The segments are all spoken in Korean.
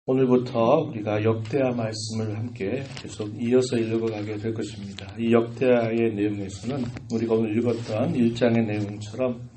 오늘부터 우리가 역대하 말씀을 함께 계속 이어서 읽어가게 될 것입니다. 이 역대하의 내용에서는 우리가 오늘 읽었던 1장의 내용처럼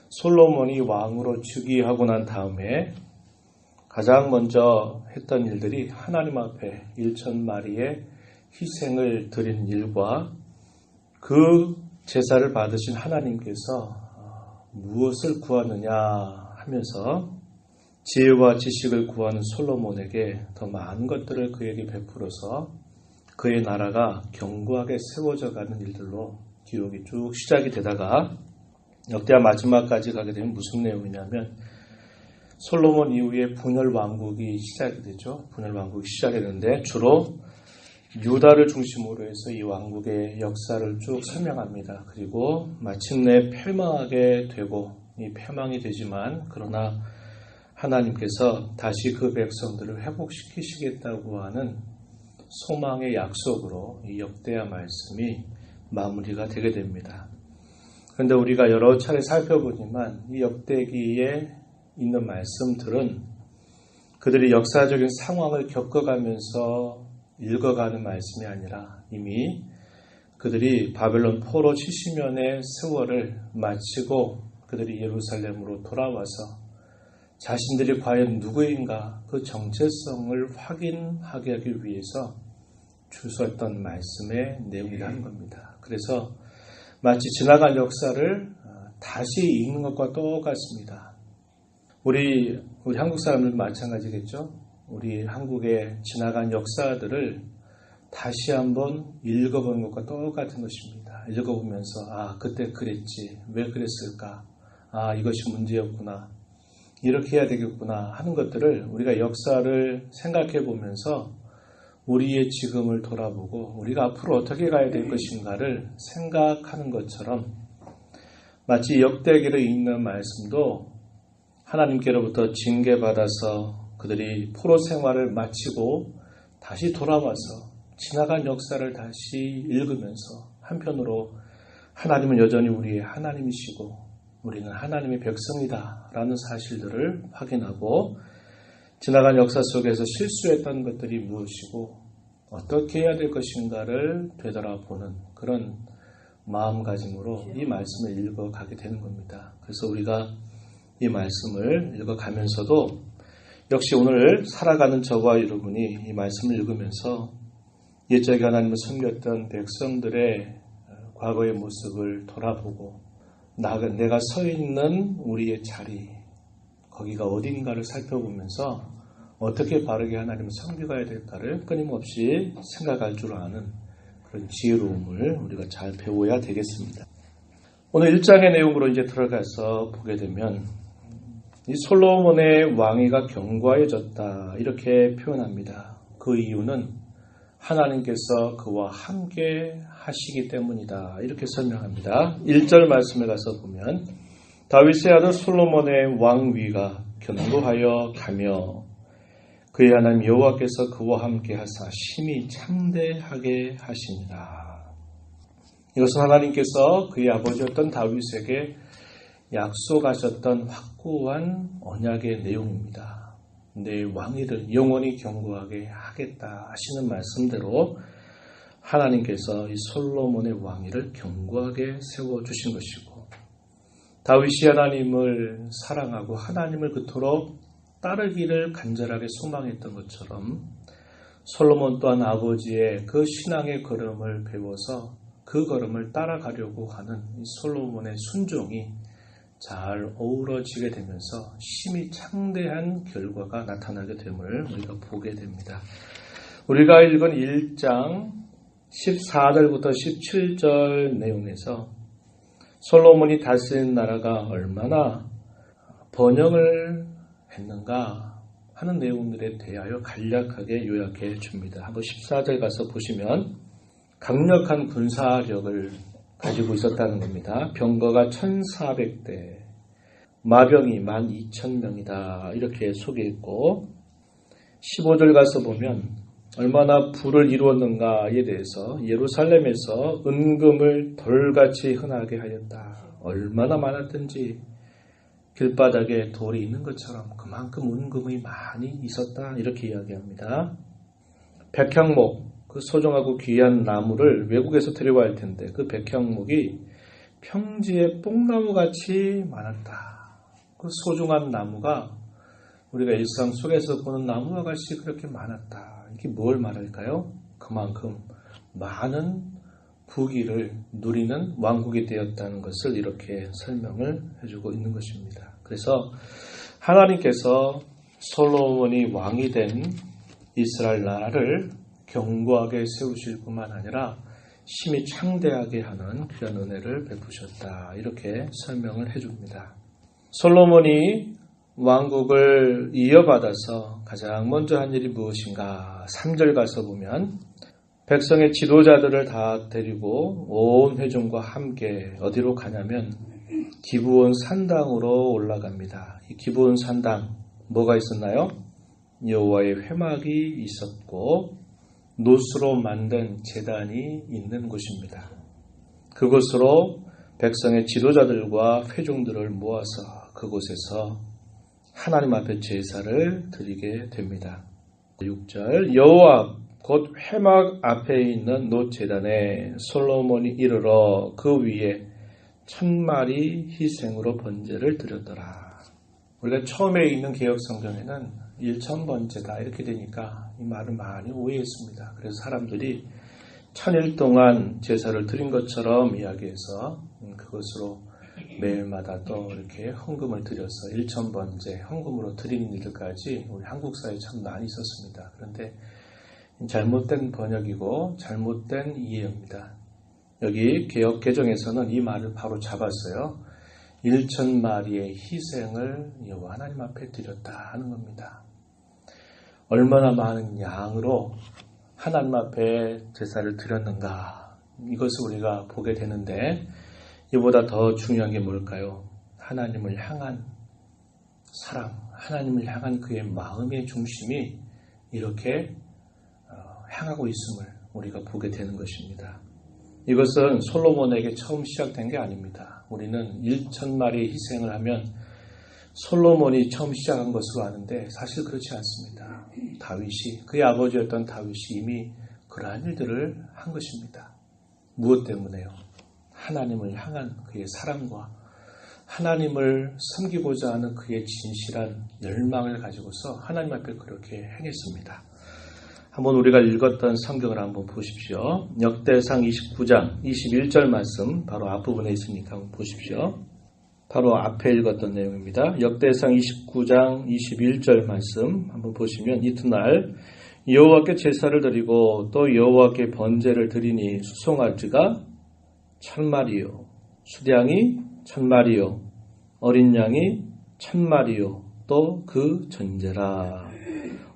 솔로몬이 왕으로 즉위하고 난 다음에 가장 먼저 했던 일들이 하나님 앞에 1,000마리의 희생을 드린 일과 그 제사를 받으신 하나님께서 무엇을 구하느냐 하면서 지혜와 지식을 구하는 솔로몬에게 더 많은 것들을 그에게 베풀어서 그의 나라가 견고하게 세워져 가는 일들로 기록이 쭉 시작이 되다가 역대하 마지막까지 가게 되면 무슨 내용이냐면 솔로몬 이후에 분열 왕국이 시작이 되죠. 분열 왕국이 시작이 되는데 주로 유다를 중심으로 해서 이 왕국의 역사를 쭉 설명합니다. 그리고 마침내 패망하게 되고 이 패망이 되지만 그러나 하나님께서 다시 그 백성들을 회복시키시겠다고 하는 소망의 약속으로 이 역대하 말씀이 마무리가 되게 됩니다. 그런데 우리가 여러 차례 살펴보지만 이 역대기에 있는 말씀들은 그들이 역사적인 상황을 겪어가면서 읽어가는 말씀이 아니라 이미 그들이 바벨론 포로 70년의 세월을 마치고 그들이 예루살렘으로 돌아와서 자신들이 과연 누구인가 그 정체성을 확인하게 하기 위해서 주셨던 말씀의 내용이라는 겁니다. 그래서 마치 지나간 역사를 다시 읽는 것과 똑같습니다. 우리 한국 사람들도 마찬가지겠죠. 우리 한국의 지나간 역사들을 다시 한번 읽어보는 것과 똑같은 것입니다. 읽어보면서 그때 그랬지, 왜 그랬을까, 이것이 문제였구나, 이렇게 해야 되겠구나 하는 것들을 우리가 역사를 생각해 보면서 우리의 지금을 돌아보고 우리가 앞으로 어떻게 가야 될 것인가를 생각하는 것처럼 마치 역대기를 읽는 말씀도 하나님께로부터 징계받아서 그들이 포로 생활을 마치고 다시 돌아와서 지나간 역사를 다시 읽으면서 한편으로 하나님은 여전히 우리의 하나님이시고 우리는 하나님의 백성이다 라는 사실들을 확인하고 지나간 역사 속에서 실수했던 것들이 무엇이고 어떻게 해야 될 것인가를 되돌아보는 그런 마음가짐으로 이 말씀을 읽어가게 되는 겁니다. 그래서 우리가 이 말씀을 읽어가면서도 역시 오늘 살아가는 저와 여러분이 이 말씀을 읽으면서 옛적에 하나님을 섬겼던 백성들의 과거의 모습을 돌아보고 내가 서 있는 우리의 자리, 거기가 어딘가를 살펴보면서 어떻게 바르게 하나님을 섬겨가야 될까를 끊임없이 생각할 줄 아는 그런 지혜로움을 우리가 잘 배워야 되겠습니다. 오늘 1장의 내용으로 이제 들어가서 보게 되면 이 솔로몬의 왕위가 견고해졌다 이렇게 표현합니다. 그 이유는 하나님께서 그와 함께 하시기 때문이다. 이렇게 설명합니다. 1절 말씀에 가서 보면 다윗의 아들 솔로몬의 왕위가 견고하여 가며 그의 하나님 여호와께서 그와 함께 하사 심히 창대하게 하시니라. 이것은 하나님께서 그의 아버지였던 다윗에게 약속하셨던 확고한 언약의 내용입니다. 내 왕위를 영원히 견고하게 하겠다 하시는 말씀대로 하나님께서 이 솔로몬의 왕위를 견고하게 세워주신 것이고 다윗이 하나님을 사랑하고 하나님을 그토록 따르기를 간절하게 소망했던 것처럼 솔로몬 또한 아버지의 그 신앙의 걸음을 배워서 그 걸음을 따라가려고 하는 이 솔로몬의 순종이 잘 어우러지게 되면서 심히 창대한 결과가 나타나게 됨을 우리가 보게 됩니다. 우리가 읽은 1장 14절부터 17절 내용에서 솔로몬이 다스린 나라가 얼마나 번영을 했는가 하는 내용들에 대하여 간략하게 요약해 줍니다. 한번 14절 가서 보시면 강력한 군사력을 가지고 있었다는 겁니다. 병거가 1,400대, 마병이 12,000명이다. 이렇게 소개했고 15절 가서 보면 얼마나 부를 이루었는가에 대해서 예루살렘에서 은금을 돌같이 흔하게 하였다. 얼마나 많았든지 길바닥에 돌이 있는 것처럼 그만큼 은금이 많이 있었다 이렇게 이야기합니다. 백향목, 그 소중하고 귀한 나무를 외국에서 데려와야 할 텐데 그 백향목이 평지에 뽕나무같이 많았다. 그 소중한 나무가 우리가 일상 속에서 보는 나무와 같이 그렇게 많았다. 이게 뭘 말할까요? 그만큼 많은 부귀를 누리는 왕국이 되었다는 것을 이렇게 설명을 해주고 있는 것입니다. 그래서 하나님께서 솔로몬이 왕이 된 이스라엘 나라를 견고하게 세우실 뿐만 아니라 심히 창대하게 하는 귀한 은혜를 베푸셨다. 이렇게 설명을 해줍니다. 솔로몬이 왕국을 이어받아서 가장 먼저 한 일이 무엇인가? 3절 가서 보면 백성의 지도자들을 다 데리고 온 회중과 함께 어디로 가냐면 기브온 산당으로 올라갑니다. 이 기브온 산당 뭐가 있었나요? 여호와의 회막이 있었고 노수로 만든 제단이 있는 곳입니다. 그곳으로 백성의 지도자들과 회중들을 모아서 그곳에서 하나님 앞에 제사를 드리게 됩니다. 6절 여호와 곧 회막 앞에 있는 놋제단에 솔로몬이 이르러 그 위에 1000마리 희생으로 번제를 드렸더라. 우리가 처음에 있는 개혁성경에는 1000번제다 이렇게 되니까 이 말을 많이 오해했습니다. 그래서 사람들이 1000일 동안 제사를 드린 것처럼 이야기해서 그것으로 매일마다 또 이렇게 헌금을 드려서 1000번제 헌금으로 드리는 일들까지 우리 한국 사회에 참 많이 있었습니다. 그런데 잘못된 번역이고 잘못된 이해입니다. 여기 개역 개정에서는 이 말을 바로 잡았어요. 1000마리의 희생을 여호와 하나님 앞에 드렸다 하는 겁니다. 얼마나 많은 양으로 하나님 앞에 제사를 드렸는가 이것을 우리가 보게 되는데 이보다 더 중요한 게 뭘까요? 하나님을 향한 사랑, 하나님을 향한 그의 마음의 중심이 이렇게 향하고 있음을 우리가 보게 되는 것입니다. 이것은 솔로몬에게 처음 시작된 게 아닙니다. 우리는 1000마리의 희생을 하면 솔로몬이 처음 시작한 것으로 아는데 사실 그렇지 않습니다. 다윗이, 그의 아버지였던 다윗이 이미 그러한 일들을 한 것입니다. 무엇 때문에요? 하나님을 향한 그의 사랑과 하나님을 섬기고자 하는 그의 진실한 열망을 가지고서 하나님 앞에 그렇게 행했습니다. 한번 우리가 읽었던 성경을 한번 보십시오. 역대상 29장 21절 말씀 바로 앞부분에 있으니까 한번 보십시오. 바로 앞에 읽었던 내용입니다. 역대상 29장 21절 말씀 한번 보시면 이튿날 여호와께 제사를 드리고 또 여호와께 번제를 드리니 수송아지가 1000마리요 수량이 1000마리요 어린 양이 1000마리요 또 그 전제라.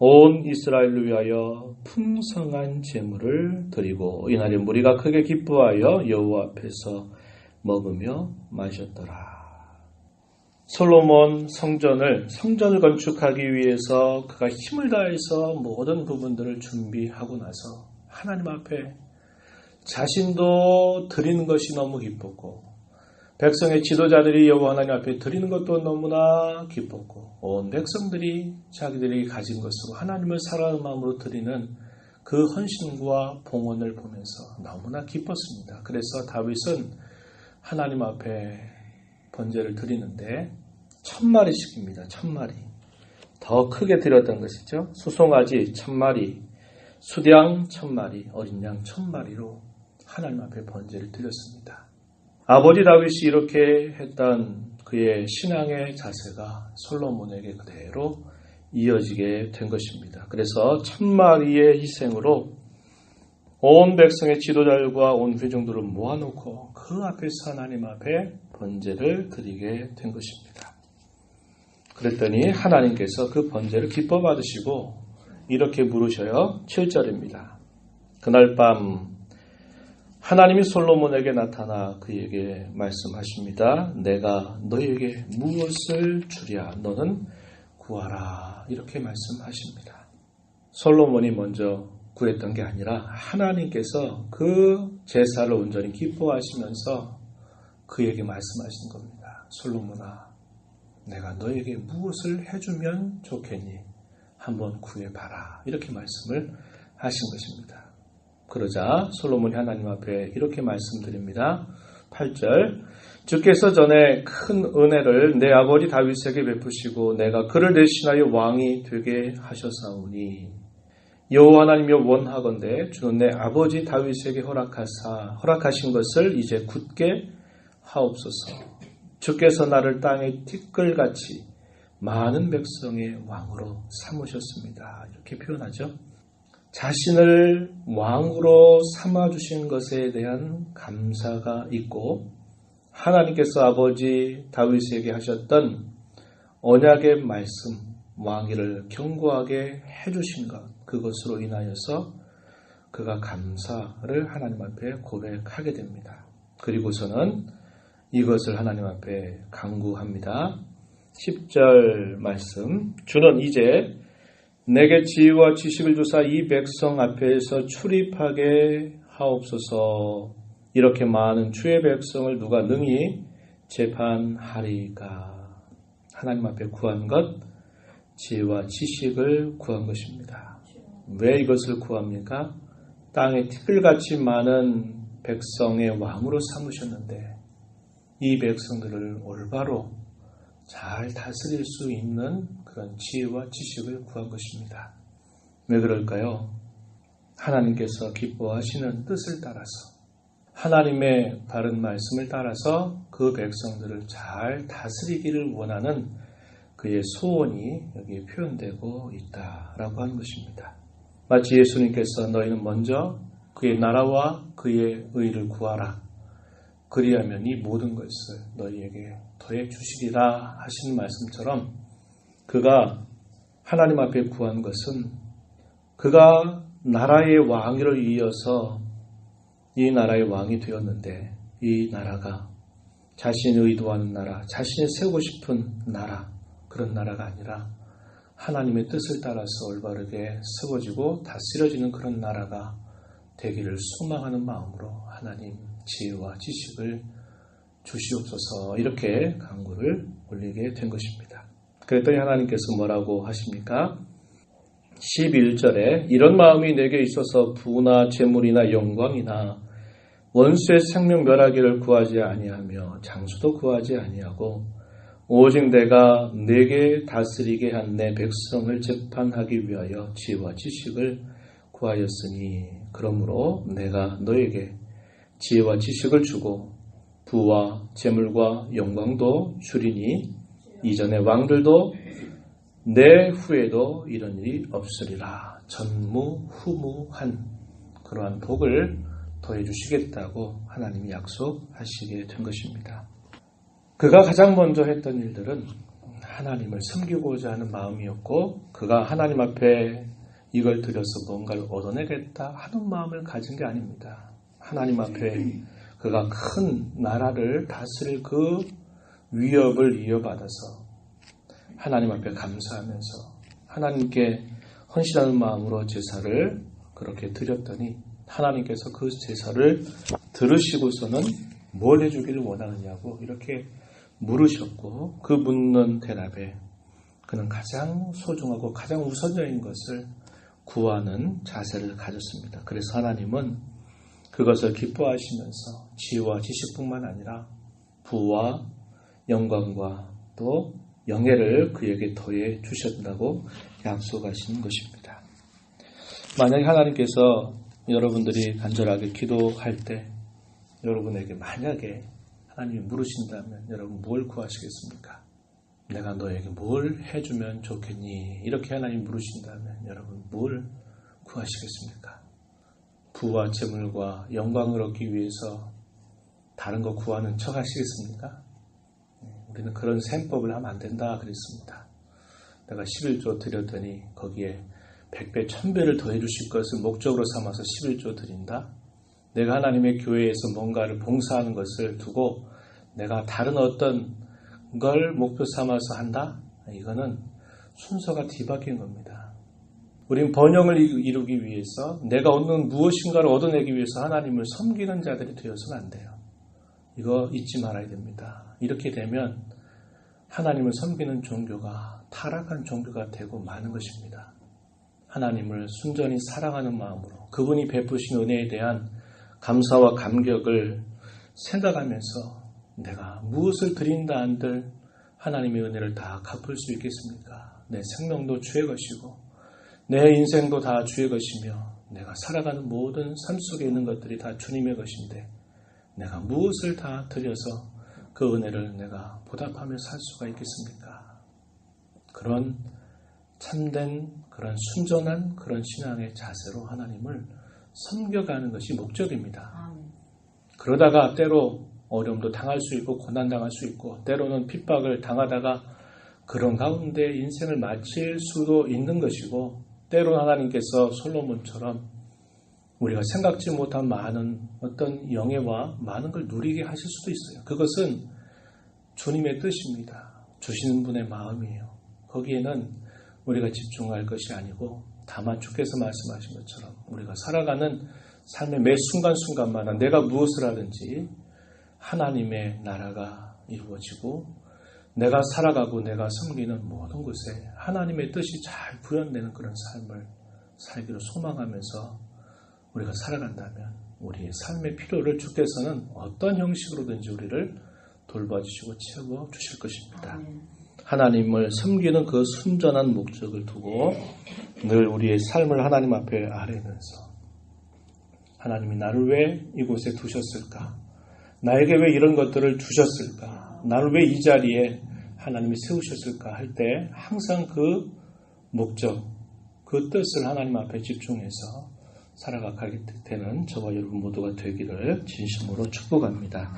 온 이스라엘을 위하여 풍성한 제물을 드리고 이날에 무리가 크게 기뻐하여 여호와 앞에서 먹으며 마셨더라. 솔로몬 성전을 건축하기 위해서 그가 힘을 다해서 모든 부분들을 준비하고 나서 하나님 앞에 자신도 드리는 것이 너무 기뻤고 백성의 지도자들이 여호와 하나님 앞에 드리는 것도 너무나 기뻤고 온 백성들이 자기들이 가진 것으로 하나님을 사랑하는 마음으로 드리는 그 헌신과 봉헌을 보면서 너무나 기뻤습니다. 그래서 다윗은 하나님 앞에 번제를 드리는데 1000마리씩입니다. 1000마리. 더 크게 드렸던 것이죠. 수송아지 1000마리, 수량 1000마리, 어린 양 1000마리로 하나님 앞에 번제를 드렸습니다. 아버지 다윗이 이렇게 했던 그의 신앙의 자세가 솔로몬에게 그대로 이어지게 된 것입니다. 그래서 1000마리의 희생으로 온 백성의 지도자들과 온 회중들을 모아놓고 그 앞에서 하나님 앞에 번제를 드리게 된 것입니다. 그랬더니 하나님께서 그 번제를 기뻐 받으시고 이렇게 물으셔요. 7절입니다. 그날 밤 하나님이 솔로몬에게 나타나 그에게 말씀하십니다. 내가 너에게 무엇을 주랴 너는 구하라. 이렇게 말씀하십니다. 솔로몬이 먼저 구했던 게 아니라 하나님께서 그 제사를 온전히 기뻐하시면서 그에게 말씀하시는 겁니다. 솔로몬아, 내가 너에게 무엇을 해주면 좋겠니? 한번 구해봐라. 이렇게 말씀을 하신 것입니다. 그러자 솔로몬이 하나님 앞에 이렇게 말씀드립니다. 8절 주께서 전에 큰 은혜를 내 아버지 다윗에게 베푸시고 내가 그를 대신하여 왕이 되게 하셨사오니 여호와 하나님이여 원하건대 주는 내 아버지 다윗에게 허락하신 것을 이제 굳게 하옵소서. 주께서 나를 땅의 티끌같이 많은 백성의 왕으로 삼으셨습니다. 이렇게 표현하죠. 자신을 왕으로 삼아주신 것에 대한 감사가 있고 하나님께서 아버지 다윗에게 하셨던 언약의 말씀, 왕위를 견고하게 해주신 것, 그것으로 인하여서 그가 감사를 하나님 앞에 고백하게 됩니다. 그리고서는 이것을 하나님 앞에 간구합니다. 10절 말씀, 주는 이제 내게 지혜와 지식을 주사 이 백성 앞에서 출입하게 하옵소서. 이렇게 많은 주의 백성을 누가 능히 재판하리까. 하나님 앞에 구한 것, 지혜와 지식을 구한 것입니다. 왜 이것을 구합니까? 땅에 티끌같이 많은 백성의 왕으로 삼으셨는데 이 백성들을 올바로 잘 다스릴 수 있는 그런 지혜와 지식을 구한 것입니다. 왜 그럴까요? 하나님께서 기뻐하시는 뜻을 따라서 하나님의 바른 말씀을 따라서 그 백성들을 잘 다스리기를 원하는 그의 소원이 여기에 표현되고 있다라고 하는 것입니다. 마치 예수님께서 너희는 먼저 그의 나라와 그의 의를 구하라. 그리하면 이 모든 것을 너희에게 더해 주시리라 하시는 말씀처럼 그가 하나님 앞에 구한 것은 그가 나라의 왕위를 이어서 이 나라의 왕이 되었는데 이 나라가 자신이 의도하는 나라, 자신이 세우고 싶은 나라, 그런 나라가 아니라 하나님의 뜻을 따라서 올바르게 세워지고 다스려지는 그런 나라가 되기를 소망하는 마음으로 하나님 지혜와 지식을 주시옵소서 이렇게 간구를 올리게 된 것입니다. 그랬더니 하나님께서 뭐라고 하십니까? 11절에 이런 마음이 내게 있어서 부나 재물이나 영광이나 원수의 생명 멸하기를 구하지 아니하며 장수도 구하지 아니하고 오직 내가 내게 다스리게 한 내 백성을 재판하기 위하여 지혜와 지식을 구하였으니 그러므로 내가 너에게 지혜와 지식을 주고 부와 재물과 영광도 주리니 이전의 왕들도 내 후에도 이런 일이 없으리라. 전무후무한 그러한 복을 더해 주시겠다고 하나님이 약속하시게 된 것입니다. 그가 가장 먼저 했던 일들은 하나님을 섬기고자 하는 마음이었고 그가 하나님 앞에 이걸 드려서 뭔가를 얻어내겠다 하는 마음을 가진 게 아닙니다. 하나님 앞에 그가 큰 나라를 다스릴 그 위협을 이어받아서 하나님 앞에 감사하면서 하나님께 헌신하는 마음으로 제사를 그렇게 드렸더니 하나님께서 그 제사를 들으시고서는 뭘 해주기를 원하느냐고 이렇게 물으셨고 그 묻는 대답에 그는 가장 소중하고 가장 우선적인 것을 구하는 자세를 가졌습니다. 그래서 하나님은 그것을 기뻐하시면서 지혜와 지식뿐만 아니라 부와 영광과 또 영예를 그에게 더해 주셨다고 약속하시는 것입니다. 만약에 하나님께서 여러분들이 간절하게 기도할 때 여러분에게 만약에 하나님이 물으신다면 여러분 뭘 구하시겠습니까? 내가 너에게 뭘 해주면 좋겠니? 이렇게 하나님 물으신다면 여러분 뭘 구하시겠습니까? 부와 재물과 영광을 얻기 위해서 다른 거 구하는 척 하시겠습니까? 우리는 그런 셈법을 하면 안 된다 그랬습니다. 내가 11조 드렸더니 거기에 100배, 1000배를 더해 주실 것을 목적으로 삼아서 11조 드린다? 내가 하나님의 교회에서 뭔가를 봉사하는 것을 두고 내가 다른 어떤 걸 목표 삼아서 한다? 이거는 순서가 뒤바뀐 겁니다. 우린 번영을 이루기 위해서 내가 얻는 무엇인가를 얻어내기 위해서 하나님을 섬기는 자들이 되어서는 안 돼요. 이거 잊지 말아야 됩니다. 이렇게 되면 하나님을 섬기는 종교가 타락한 종교가 되고 마는 것입니다. 하나님을 순전히 사랑하는 마음으로 그분이 베푸신 은혜에 대한 감사와 감격을 생각하면서 내가 무엇을 드린다 한들 하나님의 은혜를 다 갚을 수 있겠습니까? 내 생명도 주의 것이고 내 인생도 다 주의 것이며 내가 살아가는 모든 삶 속에 있는 것들이 다 주님의 것인데 내가 무엇을 다 드려서 그 은혜를 내가 보답하며 살 수가 있겠습니까? 그런 참된 그런 순전한 그런 신앙의 자세로 하나님을 섬겨가는 것이 목적입니다. 그러다가 때로 어려움도 당할 수 있고 고난당할 수 있고 때로는 핍박을 당하다가 그런 가운데 인생을 마칠 수도 있는 것이고 때로 하나님께서 솔로몬처럼 우리가 생각지 못한 많은 어떤 영예와 많은 걸 누리게 하실 수도 있어요. 그것은 주님의 뜻입니다. 주시는 분의 마음이에요. 거기에는 우리가 집중할 것이 아니고 다만 주께서 말씀하신 것처럼 우리가 살아가는 삶의 매 순간순간마다 내가 무엇을 하든지 하나님의 나라가 이루어지고 내가 살아가고 내가 섬기는 모든 곳에 하나님의 뜻이 잘 구현되는 그런 삶을 살기로 소망하면서 우리가 살아간다면 우리의 삶의 필요를 주께서는 어떤 형식으로든지 우리를 돌봐주시고 채워주실 것입니다. 하나님을 섬기는 그 순전한 목적을 두고 늘 우리의 삶을 하나님 앞에 아뢰면서 하나님이 나를 왜 이곳에 두셨을까? 나에게 왜 이런 것들을 주셨을까? 나를 왜 이 자리에 하나님이 세우셨을까? 할 때 항상 그 목적, 그 뜻을 하나님 앞에 집중해서 살아가게 되는 저와 여러분 모두가 되기를 진심으로 축복합니다.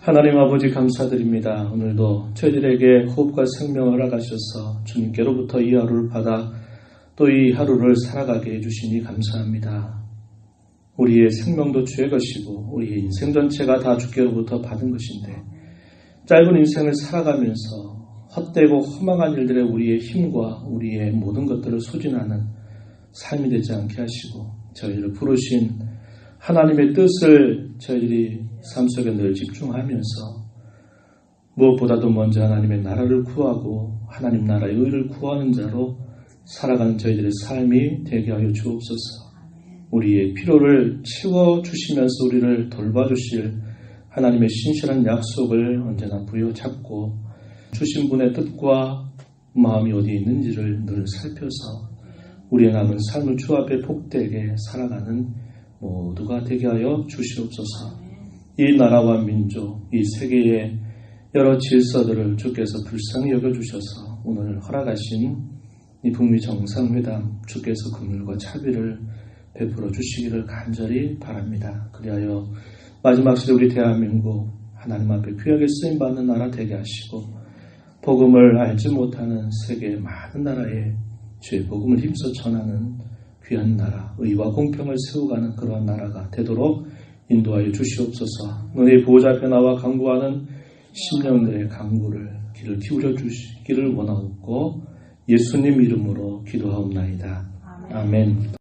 하나님 아버지 감사드립니다. 오늘도 저희들에게 호흡과 생명을 허락하셔서 주님께로부터 이 하루를 받아 또 이 하루를 살아가게 해주시니 감사합니다. 우리의 생명도 주의 것이고 우리의 인생 전체가 다 주께로부터 받은 것인데 짧은 인생을 살아가면서 헛되고 허망한 일들에 우리의 힘과 우리의 모든 것들을 소진하는 삶이 되지 않게 하시고 저희를 부르신 하나님의 뜻을 저희들이 삶 속에 늘 집중하면서 무엇보다도 먼저 하나님의 나라를 구하고 하나님 나라의 의를 구하는 자로 살아가는 저희들의 삶이 되게 하여 주옵소서. 우리의 필요를 채워주시면서 우리를 돌봐주실 하나님의 신실한 약속을 언제나 부여잡고 주신 분의 뜻과 마음이 어디에 있는지를 늘 살펴서 우리의 남은 삶을 주 앞에 복되게 살아가는 모두가 되게 하여 주시옵소서. 이 나라와 민족, 이 세계의 여러 질서들을 주께서 불쌍히 여겨주셔서 오늘 허락하신 이 북미 정상회담 주께서 긍휼과 자비를 베풀어 주시기를 간절히 바랍니다. 그리하여 마지막 시대 우리 대한민국 하나님 앞에 귀하게 쓰임받는 나라 되게 하시고 복음을 알지 못하는 세계의 많은 나라에 주의 복음을 힘써 전하는 귀한 나라, 의와 공평을 세워가는 그러한 나라가 되도록 인도하여 주시옵소서. 너의 보호자 앞에 나와 강구하는 심령들의 강구를 귀를 기울여 주시기를 원하옵고 예수님 이름으로 기도하옵나이다. 아멘.